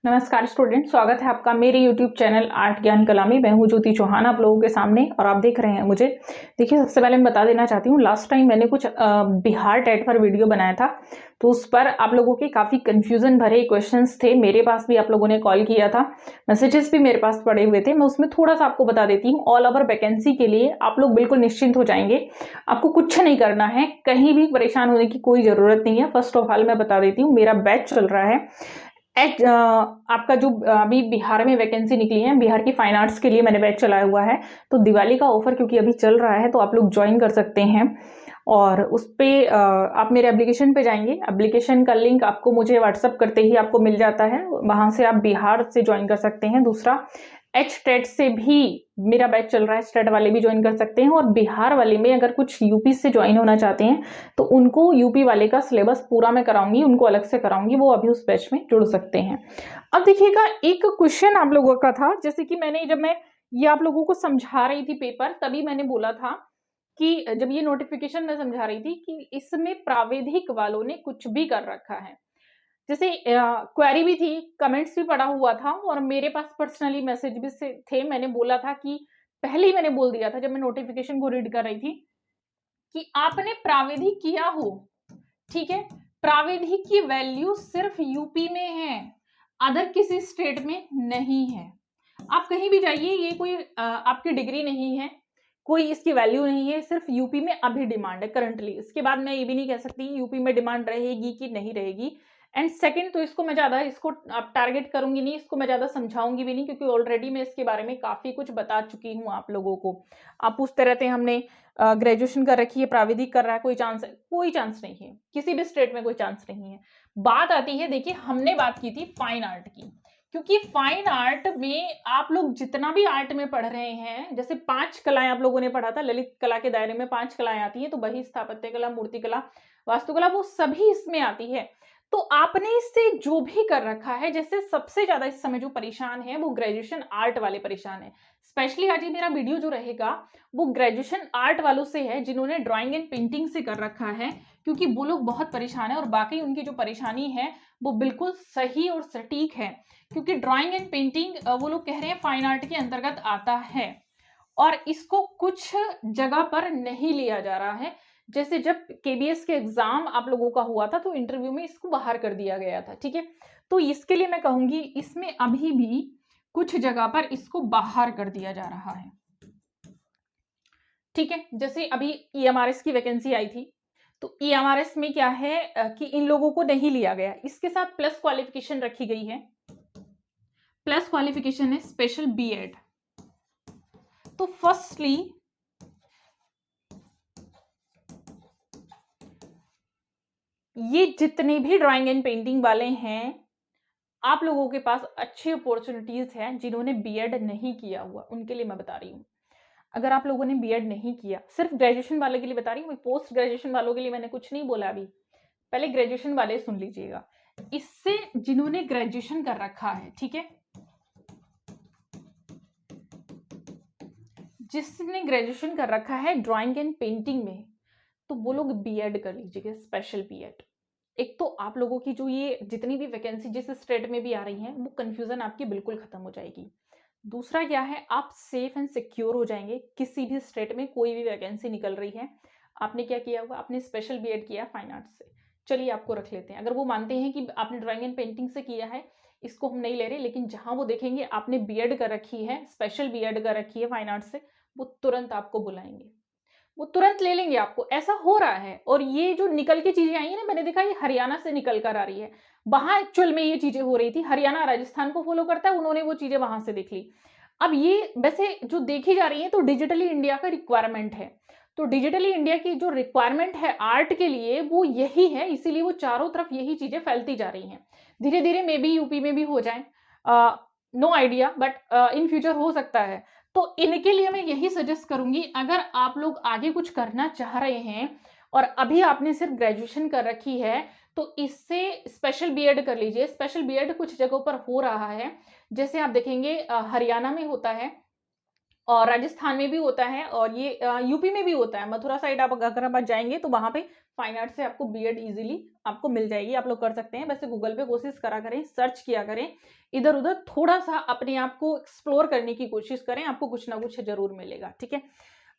नमस्कार स्टूडेंट, स्वागत है आपका मेरे YouTube चैनल आर्ट ज्ञान कला में। मैं हूं ज्योति चौहान आप लोगों के सामने और आप देख रहे हैं मुझे। देखिए, सबसे पहले मैं बता देना चाहती हूँ, लास्ट टाइम मैंने कुछ बिहार टेट पर वीडियो बनाया था, तो उस पर आप लोगों के काफ़ी कन्फ्यूज़न भरे क्वेश्चंस थे। मेरे पास भी आप लोगों ने कॉल किया था, मैसेजेस भी मेरे पास पड़े हुए थे। मैं उसमें थोड़ा सा आपको बता देती हूँ। ऑल ओवर वैकेंसी के लिए आप लोग बिल्कुल निश्चिंत हो जाएंगे, आपको कुछ नहीं करना है, कहीं भी परेशान होने की कोई ज़रूरत नहीं है। फर्स्ट ऑफ ऑल मैं बता देती हूँ, मेरा बैच चल रहा है आपका जो अभी बिहार में वैकेंसी निकली है, बिहार की फाइन आर्ट्स के लिए मैंने बैच चलाया हुआ है। तो दिवाली का ऑफर क्योंकि अभी चल रहा है, तो आप लोग ज्वाइन कर सकते हैं। और उस पे आप मेरे एप्लीकेशन पे जाएंगे, एप्लीकेशन का लिंक आपको मुझे व्हाट्सअप करते ही आपको मिल जाता है, वहां से आप बिहार से ज्वाइन कर सकते हैं। दूसरा, एच टेट से भी मेरा बैच चल रहा है, स्टेट वाले भी ज्वाइन कर सकते हैं। और बिहार वाले में अगर कुछ यूपी से ज्वाइन होना चाहते हैं तो उनको यूपी वाले का सिलेबस पूरा मैं कराऊंगी, उनको अलग से कराऊंगी, वो अभी उस बैच में जुड़ सकते हैं। अब देखिएगा, एक क्वेश्चन आप लोगों का था, जैसे कि जब मैं ये आप लोगों को समझा रही थी पेपर, तभी मैंने बोला था कि जब ये नोटिफिकेशन मैं समझा रही थी कि इसमें प्राविधिक वालों ने कुछ भी कर रखा है। जैसे क्वेरी भी थी, कमेंट्स भी पड़ा हुआ था और मेरे पास पर्सनली मैसेज भी से थे। मैंने बोला था कि पहले ही मैंने बोल दिया था जब मैं नोटिफिकेशन को रीड कर रही थी कि आपने प्राविधिक किया हो, ठीक है, प्राविधिक की वैल्यू सिर्फ यूपी में है, अदर किसी स्टेट में नहीं है। आप कहीं भी जाइए, ये कोई आपकी डिग्री नहीं है, कोई इसकी वैल्यू नहीं है, सिर्फ यूपी में अभी डिमांड है करंटली। इसके बाद मैं ये भी नहीं कह सकती यूपी में डिमांड रहेगी कि नहीं रहेगी। एंड सेकंड, तो इसको मैं ज्यादा इसको टारगेट करूंगी नहीं, इसको मैं ज्यादा समझाऊंगी भी नहीं, क्योंकि ऑलरेडी मैं इसके बारे में काफी कुछ बता चुकी हूँ आप लोगों को। आप पूछते रहते हैं हमने ग्रेजुएशन कर रखी है, प्राविधिक कर रहा है, कोई चांस है? कोई चांस नहीं है, किसी भी स्टेट में कोई चांस नहीं है। बात आती है, देखिए हमने बात की थी फाइन आर्ट की, क्योंकि फाइन आर्ट में आप लोग जितना भी आर्ट में पढ़ रहे हैं, जैसे 5 कलाएं आप लोगों ने पढ़ा था, ललित कला के दायरे में 5 कलाएं आती हैं, तो वही स्थापत्य कला, मूर्ति कला, वास्तुकला, वो सभी इसमें आती है। तो आपने इससे जो भी कर रखा है, जैसे सबसे ज्यादा इस समय जो परेशान है वो ग्रेजुएशन आर्ट वाले परेशान है। स्पेशली आज ये मेरा वीडियो जो रहेगा वो ग्रेजुएशन आर्ट वालों से है, जिन्होंने ड्राइंग एंड पेंटिंग से कर रखा है, क्योंकि वो लोग बहुत परेशान है और बाकी उनकी जो परेशानी है वो बिल्कुल सही और सटीक है। क्योंकि ड्राइंग एंड पेंटिंग वो लोग कह रहे हैं फाइन आर्ट के अंतर्गत आता है और इसको कुछ जगह पर नहीं लिया जा रहा है। जैसे जब केबीएस के एग्जाम आप लोगों का हुआ था तो इंटरव्यू में इसको बाहर कर दिया गया था, ठीक है। तो इसके लिए मैं कहूंगी इसमें अभी भी कुछ जगह पर इसको बाहर कर दिया जा रहा है, ठीक है। जैसे अभी ईएमआरएस की वैकेंसी आई थी, तो ईएमआरएस में क्या है कि इन लोगों को नहीं लिया गया, इसके साथ प्लस क्वालिफिकेशन रखी गई है। प्लस क्वालिफिकेशन है स्पेशल बीएड। तो फर्स्टली ये जितने भी ड्राइंग एंड पेंटिंग वाले हैं, आप लोगों के पास अच्छी अपॉर्चुनिटीज हैं। जिन्होंने बीएड नहीं किया हुआ उनके लिए मैं बता रही हूँ, अगर आप लोगों ने बीएड नहीं किया, सिर्फ ग्रेजुएशन वाले के लिए बता रही हूँ, पोस्ट ग्रेजुएशन वालों के लिए मैंने कुछ नहीं बोला अभी, पहले ग्रेजुएशन वाले सुन लीजिएगा। इससे जिन्होंने ग्रेजुएशन कर रखा है, ठीक है, जिसने ग्रेजुएशन कर रखा है ड्राइंग एंड पेंटिंग में, तो वो लोग बीएड कर लीजिएगा, स्पेशल बीएड। एक तो आप लोगों की जो ये जितनी भी वैकेंसी जिस स्टेट में भी आ रही हैं, वो कंफ्यूजन आपकी बिल्कुल खत्म हो जाएगी। दूसरा क्या है, आप सेफ एंड सिक्योर हो जाएंगे। किसी भी स्टेट में कोई भी वैकेंसी निकल रही है, आपने क्या किया हुआ, आपने स्पेशल बीएड किया फाइन आर्ट्स से, चलिए आपको रख लेते हैं। अगर वो मानते हैं कि आपने ड्राइंग एंड पेंटिंग से किया है, इसको हम नहीं ले रहे, लेकिन जहां वो देखेंगे आपने बीएड कर रखी है, स्पेशल बीएड कर रखी है फाइन आर्ट्स से, वो तुरंत आपको बुलाएंगे, वो तुरंत ले लेंगे आपको। ऐसा हो रहा है। और ये जो निकल के चीजें आई है ना, मैंने देखा ये हरियाणा से निकल कर आ रही है, वहां एक्चुअल में ये चीजें हो रही थी। हरियाणा राजस्थान को फॉलो करता है, उन्होंने वो चीजें वहां से देख ली। अब ये वैसे जो देखी जा रही है, तो डिजिटली इंडिया का रिक्वायरमेंट है, तो डिजिटली इंडिया की जो रिक्वायरमेंट है आर्ट के लिए वो यही है, इसीलिए वो चारों तरफ यही चीजें फैलती जा रही हैं। धीरे धीरे मे बी यूपी में भी हो जाए, no idea, but in future हो सकता है। तो इनके लिए मैं यही सजेस्ट करूंगी, अगर आप लोग आगे कुछ करना चाह रहे हैं और अभी आपने सिर्फ ग्रेजुएशन कर रखी है, तो इससे स्पेशल बीएड कर लीजिए। स्पेशल बीएड कुछ जगहों पर हो रहा है, जैसे आप देखेंगे हरियाणा में होता है और राजस्थान में भी होता है और ये यूपी में भी होता है। मथुरा साइड आप अगर आप जाएंगे तो वहां पे फाइन आर्ट से आपको बीएड इजीली आपको मिल जाएगी, आप लोग कर सकते हैं। वैसे गूगल पे कोशिश करा करें, सर्च किया करें, इधर उधर थोड़ा सा अपने आप को एक्सप्लोर करने की कोशिश करें, आपको कुछ ना कुछ जरूर मिलेगा। ठीक है,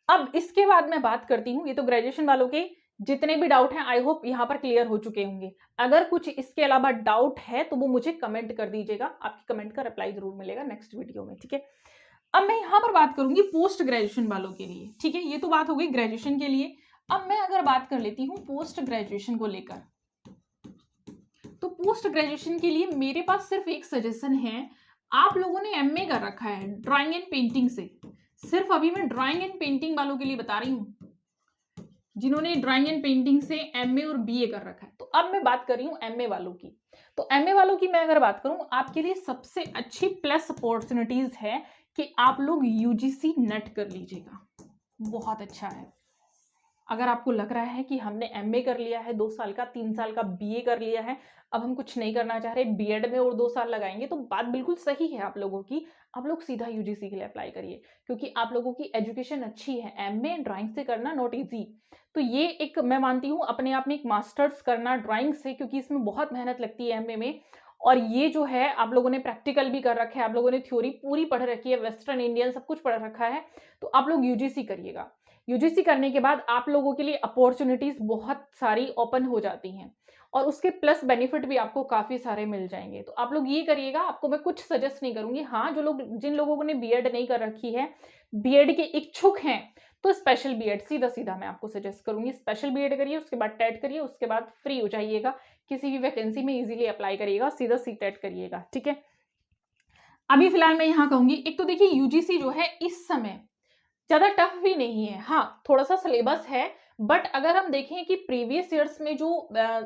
अब इसके बाद मैं बात करती हूँ, ये तो ग्रेजुएशन वालों के जितने भी डाउट हैं आई होप यहाँ पर क्लियर हो चुके होंगे। अगर कुछ इसके अलावा डाउट है तो वो मुझे कमेंट कर दीजिएगा, आपकी कमेंट का रिप्लाई जरूर मिलेगा नेक्स्ट वीडियो में। ठीक है, अब मैं यहाँ पर बात करूंगी पोस्ट ग्रेजुएशन वालों के लिए। ठीक है, ये तो बात हो गई ग्रेजुएशन के लिए। अब मैं अगर बात कर लेती हूँ पोस्ट ग्रेजुएशन को लेकर, तो पोस्ट ग्रेजुएशन के लिए मेरे पास सिर्फ एक सजेशन है। आप लोगों ने एमए कर रखा है ड्राइंग एंड पेंटिंग से, सिर्फ अभी मैं ड्राइंग एंड पेंटिंग वालों के लिए बता रही हूँ, जिन्होंने ड्राइंग एंड पेंटिंग से एमए और बीए कर रखा है। तो अब मैं बात कर रही हूँ एमए वालों की। तो एमए वालों की मैं अगर बात करूं, आपके लिए सबसे अच्छी प्लस अपॉर्चुनिटीज है कि आप लोग यूजीसी नेट कर लीजिएगा, बहुत अच्छा है। अगर आपको लग रहा है कि हमने एमए कर लिया है 2 साल का, 3 साल का बीए कर लिया है, अब हम कुछ नहीं करना चाह रहे, बीएड में और 2 साल लगाएंगे, तो बात बिल्कुल सही है आप लोगों की। आप लोग सीधा यूजीसी के लिए अप्लाई करिए, क्योंकि आप लोगों की एजुकेशन अच्छी है। एमए ड्राइंग से करना नॉट इजी, तो ये एक मैं मानती हूँ अपने आप में एक मास्टर्स करना ड्राइंग से, क्योंकि इसमें बहुत मेहनत लगती है एमए में। और ये जो है आप लोगों ने प्रैक्टिकल भी कर रखा है, आप लोगों ने थ्योरी पूरी पढ़ रखी है, वेस्टर्न इंडियन सब कुछ पढ़ रखा है, तो आप लोग यूजीसी करिएगा। यूजीसी करने के बाद आप लोगों के लिए अपॉर्चुनिटीज बहुत सारी ओपन हो जाती हैं और उसके प्लस बेनिफिट भी आपको काफी सारे मिल जाएंगे। तो आप लोग ये करिएगा, आपको मैं कुछ सजेस्ट नहीं करूंगी। हाँ, जिन लोगों ने बीएड नहीं कर रखी है, बीएड के इच्छुक हैं, तो स्पेशल बीएड सीधा सीधा मैं आपको सजेस्ट करूंगी, स्पेशल बीएड करिए, उसके बाद टेट करिए, उसके बाद फ्री हो जाइएगा, किसी भी वैकेंसी में इजीली अप्लाई करिएगा, सीधा सीटेट करिएगा। ठीक है, अभी फिलहाल मैं यहाँ कहूंगी, एक तो देखिए यूजीसी जो है इस समय ज्यादा टफ भी नहीं है। हाँ, थोड़ा सा सिलेबस है, बट अगर हम देखें कि प्रीवियस ईयर्स में जो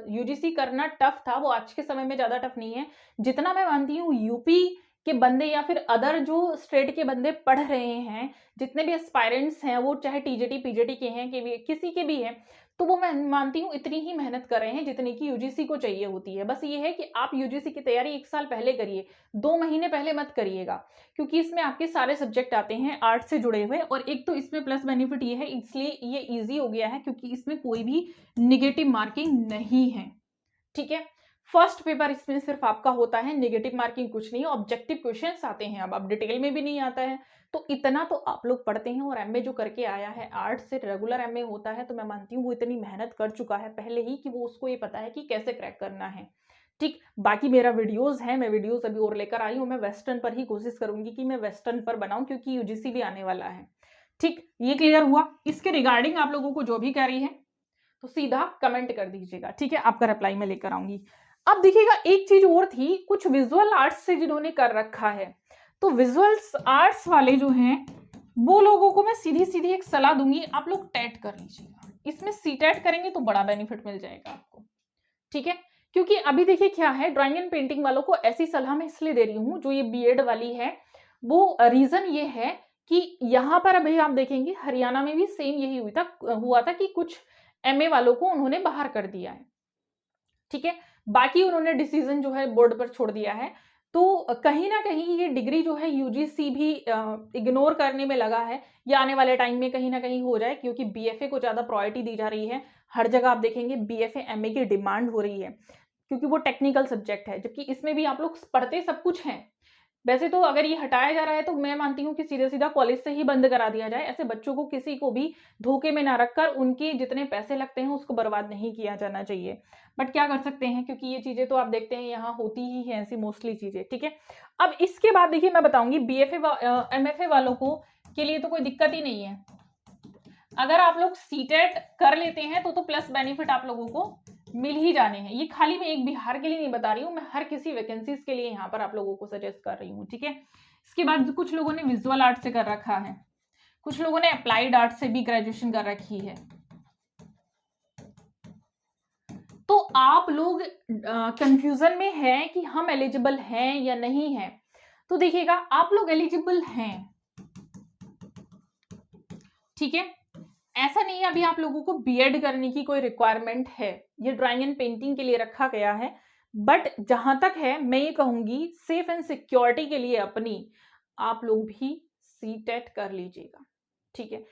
यूजीसी करना टफ था, वो आज के समय में ज्यादा टफ नहीं है। जितना मैं मानती हूँ यूपी के बंदे या फिर अदर जो स्टेट के बंदे पढ़ रहे हैं, जितने भी एस्पायरेंट्स हैं, वो चाहे टीजीटी पीजीटी के हैं कि किसी के भी हैं, तो वो मैं मानती हूँ इतनी ही मेहनत कर रहे हैं जितनी की यूजीसी को चाहिए होती है। बस ये है कि आप यूजीसी की तैयारी 1 साल पहले करिए, 2 महीने पहले मत करिएगा, क्योंकि इसमें आपके सारे सब्जेक्ट आते हैं आर्ट से जुड़े हुए। और एक तो इसमें प्लस बेनिफिट ये है, इसलिए ये इजी हो गया है क्योंकि इसमें कोई भी निगेटिव मार्किंग नहीं है। ठीक है, फर्स्ट पेपर इसमें सिर्फ आपका होता है, नेगेटिव मार्किंग कुछ नहीं है, ऑब्जेक्टिव क्वेश्चंस आते हैं, अब डिटेल में भी नहीं आता है। तो इतना तो आप लोग पढ़ते हैं, और एमए जो करके आया है आर्ट से, रेगुलर एमए होता है, तो मैं मानती हूँ वो इतनी मेहनत कर चुका है पहले ही कि वो उसको ये पता है कि कैसे क्रैक करना है। ठीक, बाकी मेरा वीडियोस है, मैं वीडियोस अभी और लेकर आई हूँ, मैं वेस्टर्न पर ही कोशिश करूंगी कि मैं वेस्टर्न पर बनाऊं, क्योंकि यूजीसी भी आने वाला है। ठीक, ये क्लियर हुआ। इसके रिगार्डिंग आप लोगों को जो भी कह रही है तो सीधा कमेंट कर दीजिएगा। ठीक है, आपका रिप्लाई मैं लेकर आऊंगी। अब देखिएगा, एक चीज और थी, कुछ विजुअल आर्ट्स से जिन्होंने कर रखा है, तो विजुअल्स आर्ट्स वाले जो हैं, वो लोगों को मैं सीधी सीधी एक सलाह दूंगी, आप लोग टेट कर लीजिएगा। इसमें सीटेट करेंगे तो बड़ा बेनिफिट मिल जाएगा आपको। ठीक है, क्योंकि अभी देखिए क्या है, ड्राइंग एंड पेंटिंग वालों को ऐसी सलाह मैं इसलिए दे रही हूँ, जो ये बीएड वाली है, वो रीजन ये है कि यहाँ पर अभी आप देखेंगे हरियाणा में भी सेम यही हुआ था कि कुछ एमए वालों को उन्होंने बाहर कर दिया है। ठीक है, बाकी उन्होंने डिसीजन जो है बोर्ड पर छोड़ दिया है। तो कहीं ना कहीं ये डिग्री जो है यूजीसी भी इग्नोर करने में लगा है, या आने वाले टाइम में कहीं ना कहीं हो जाए, क्योंकि बीएफए को ज्यादा प्रायोरिटी दी जा रही है। हर जगह आप देखेंगे बीएफए एमए की डिमांड हो रही है, क्योंकि वो टेक्निकल सब्जेक्ट है, जबकि इसमें भी आप लोग पढ़ते सब कुछ हैं। वैसे तो अगर ये हटाया जा रहा है तो मैं मानती हूँ कि सीधा सीधा कॉलेज से ही बंद करा दिया जाए। ऐसे बच्चों को किसी को भी धोखे में ना रखकर उनके जितने पैसे लगते हैं उसको बर्बाद नहीं किया जाना चाहिए। बट क्या कर सकते हैं, क्योंकि ये चीजें तो आप देखते हैं यहाँ होती ही है ऐसी मोस्टली चीजें। ठीक है, अब इसके बाद देखिए मैं बताऊंगी बीएफए एमएफए वालों को के लिए तो कोई दिक्कत ही नहीं है। अगर आप लोग सीटेट कर लेते हैं तो प्लस बेनिफिट आप लोगों को मिल ही जाने हैं। ये खाली मैं एक बिहार के लिए नहीं बता रही हूँ, मैं हर किसी वैकेंसीज के लिए यहाँ पर आप लोगों को सजेस्ट कर रही हूँ। ठीक है, इसके बाद कुछ लोगों ने विजुअल आर्ट से कर रखा है, कुछ लोगों ने अप्लाइड आर्ट से भी ग्रेजुएशन कर रखी है। तो आप लोग कंफ्यूजन में हैं कि हम एलिजिबल हैं या नहीं हैं। तो देखिएगा, आप लोग एलिजिबल हैं। ठीक है, ऐसा नहीं है अभी आप लोगों को बीएड करने की कोई रिक्वायरमेंट है, ये ड्राइंग एंड पेंटिंग के लिए रखा गया है। बट जहां तक है मैं ये कहूंगी, सेफ एंड सिक्योरिटी के लिए अपनी, आप लोग भी सीटेट कर लीजिएगा, ठीक है।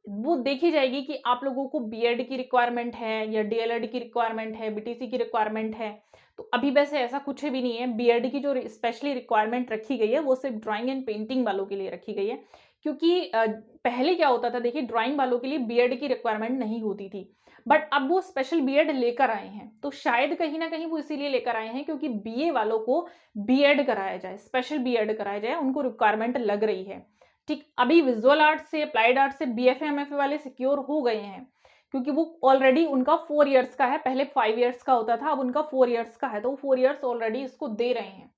वो देखी जाएगी कि आप लोगों को बीएड की रिक्वायरमेंट है या डीएलएड की रिक्वायरमेंट है, बीटीसी की रिक्वायरमेंट है। तो अभी वैसे ऐसा कुछ भी नहीं है। बीएड की जो स्पेशली रिक्वायरमेंट रखी गई है वो सिर्फ ड्राइंग एंड पेंटिंग वालों के लिए रखी गई है, क्योंकि पहले क्या होता था, देखिए ड्राइंग वालों के लिए बीएड की रिक्वायरमेंट नहीं होती थी, बट अब वो स्पेशल बीएड लेकर आए हैं। तो शायद कहीं ना कहीं वो इसीलिए लेकर आए हैं क्योंकि बीए वालों को बीएड कराया जाए, स्पेशल बीएड कराया जाए, उनको रिक्वायरमेंट लग रही है। ठीक, अभी विजुअल आर्ट से, अप्लाइड आर्ट से बीएफए एमएफए वाले सिक्योर हो गए हैं, क्योंकि वो ऑलरेडी उनका 4 इयर्स का है, पहले 5 इयर्स का होता था, अब उनका 4 इयर्स का है, तो वो 4 इयर्स ऑलरेडी इसको दे रहे हैं।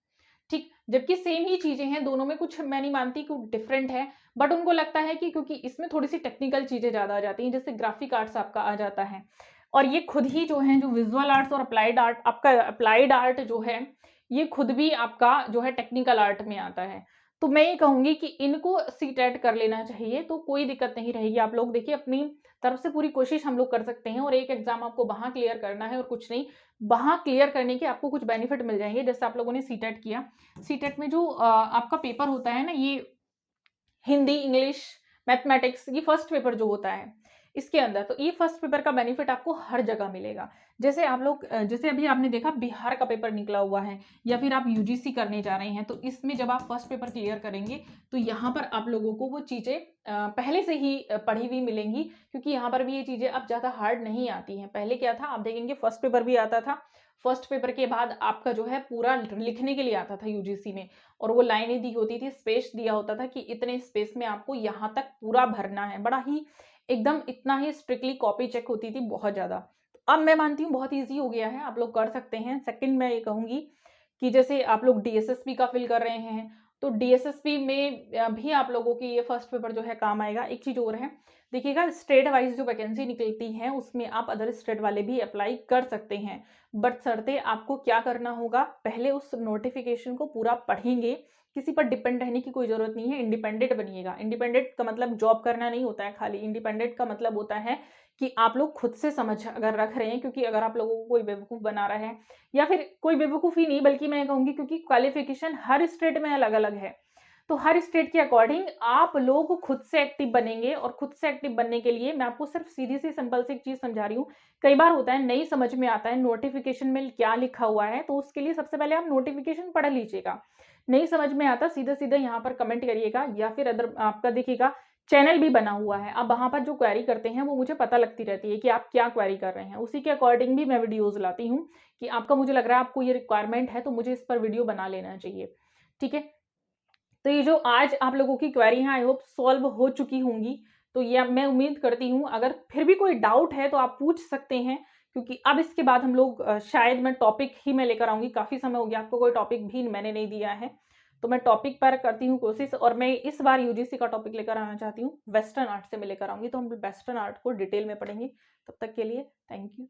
ठीक, जबकि सेम ही चीजें हैं दोनों में, कुछ मैं नहीं मानती कि डिफरेंट है, बट उनको लगता है कि क्योंकि इसमें थोड़ी सी टेक्निकल चीजें ज्यादा आ जाती हैं, जैसे ग्राफिक आर्ट्स आपका आ जाता है, और ये खुद ही जो है, जो विजुअल आर्ट्स और अप्लाइड आर्ट, आपका अप्लाइड आर्ट जो है ये खुद भी आपका जो है टेक्निकल आर्ट में आता है। तो मैं ये कहूंगी कि इनको सीटेट कर लेना चाहिए, तो कोई दिक्कत नहीं रहेगी। आप लोग देखिए, अपनी तरफ से पूरी कोशिश हम लोग कर सकते हैं, और एक एग्जाम आपको वहां क्लियर करना है और कुछ नहीं, वहां क्लियर करने के आपको कुछ बेनिफिट मिल जाएंगे। जैसे आप लोगों ने सीटेट किया, सीटेट में जो आपका पेपर होता है ना, ये हिंदी, इंग्लिश, मैथमेटिक्स, ये फर्स्ट पेपर जो होता है इसके अंदर, तो ये फर्स्ट पेपर का बेनिफिट आपको हर जगह मिलेगा। जैसे आप लोग, जैसे अभी आपने देखा बिहार का पेपर निकला हुआ है, या फिर आप यूजीसी करने जा रहे हैं, तो इसमें जब आप फर्स्ट पेपर क्लियर करेंगे तो यहाँ पर आप लोगों को वो चीजें पहले से ही पढ़ी हुई मिलेंगी, क्योंकि यहाँ पर भी ये चीजें अब ज्यादा हार्ड नहीं आती हैं। पहले क्या था, आप देखेंगे फर्स्ट पेपर भी आता था, फर्स्ट पेपर के बाद आपका जो है पूरा लिखने के लिए आता था यूजीसी में, और वो लाइनें दी होती थी, स्पेस दिया होता था कि इतने स्पेस में आपको यहाँ तक पूरा भरना है, बड़ा ही एकदम इतना ही स्ट्रिक्टली कॉपी चेक होती थी, बहुत ज्यादा। अब मैं मानती हूँ बहुत ईजी हो गया है, आप लोग कर सकते हैं। सेकंड मैं ये कहूंगी कि जैसे आप लोग डीएसएसपी का फिल कर रहे हैं, तो डीएसएसपी में भी आप लोगों की ये फर्स्ट पेपर जो है काम आएगा। एक चीज और है, देखिएगा स्टेट वाइज जो वैकेंसी निकलती है उसमें आप अदर स्टेट वाले भी अप्लाई कर सकते हैं, बट शर्ते आपको क्या करना होगा, पहले उस नोटिफिकेशन को पूरा पढ़ेंगे, किसी पर डिपेंड रहने की कोई जरूरत नहीं है, इंडिपेंडेंट बनिएगा। इंडिपेंडेंट का मतलब जॉब करना नहीं होता है खाली, इंडिपेंडेंट का मतलब होता है कि आप लोग खुद से समझ अगर रख रहे हैं, क्योंकि अगर आप लोगों को कोई बेवकूफ बना रहा है, या फिर कोई बेवकूफ ही नहीं बल्कि मैं कहूंगी क्योंकि क्वालिफिकेशन हर स्टेट में अलग अलग है, तो हर स्टेट के अकॉर्डिंग आप लोग खुद से एक्टिव बनेंगे। और खुद से एक्टिव बनने के लिए मैं आपको सिर्फ सीधी सी सिंपल सी एक चीज समझा रही हूँ। कई बार होता है नहीं समझ में आता है नोटिफिकेशन में क्या लिखा हुआ है, तो उसके लिए सबसे पहले आप नोटिफिकेशन पढ़ लीजिएगा। नहीं समझ में आता, सीधे सीधे यहाँ पर कमेंट करिएगा, या फिर अदर आपका देखिएगा चैनल भी बना हुआ है, आप वहां पर जो क्वेरी करते हैं वो मुझे पता लगती रहती है कि आप क्या क्वेरी कर रहे हैं, उसी के अकॉर्डिंग भी मैं वीडियोज लाती हूँ कि आपका मुझे लग रहा है आपको ये रिक्वायरमेंट है, तो मुझे इस पर वीडियो बना लेना चाहिए। ठीक है, तो ये जो आज आप लोगों की क्वेरी है आई होप सॉल्व हो चुकी होंगी। तो ये मैं उम्मीद करती हूँ, अगर फिर भी कोई डाउट है तो आप पूछ सकते हैं, क्योंकि अब इसके बाद हम लोग शायद मैं टॉपिक ही मैं लेकर आऊंगी। काफी समय हो गया आपको कोई टॉपिक भी मैंने नहीं दिया है, तो मैं टॉपिक पर करती हूँ कोशिश, और मैं इस बार यूजीसी का टॉपिक लेकर आना चाहती हूँ, वेस्टर्न आर्ट से मैं लेकर आऊंगी, तो हम वेस्टर्न आर्ट को डिटेल में पढ़ेंगे। तब तक के लिए थैंक यू।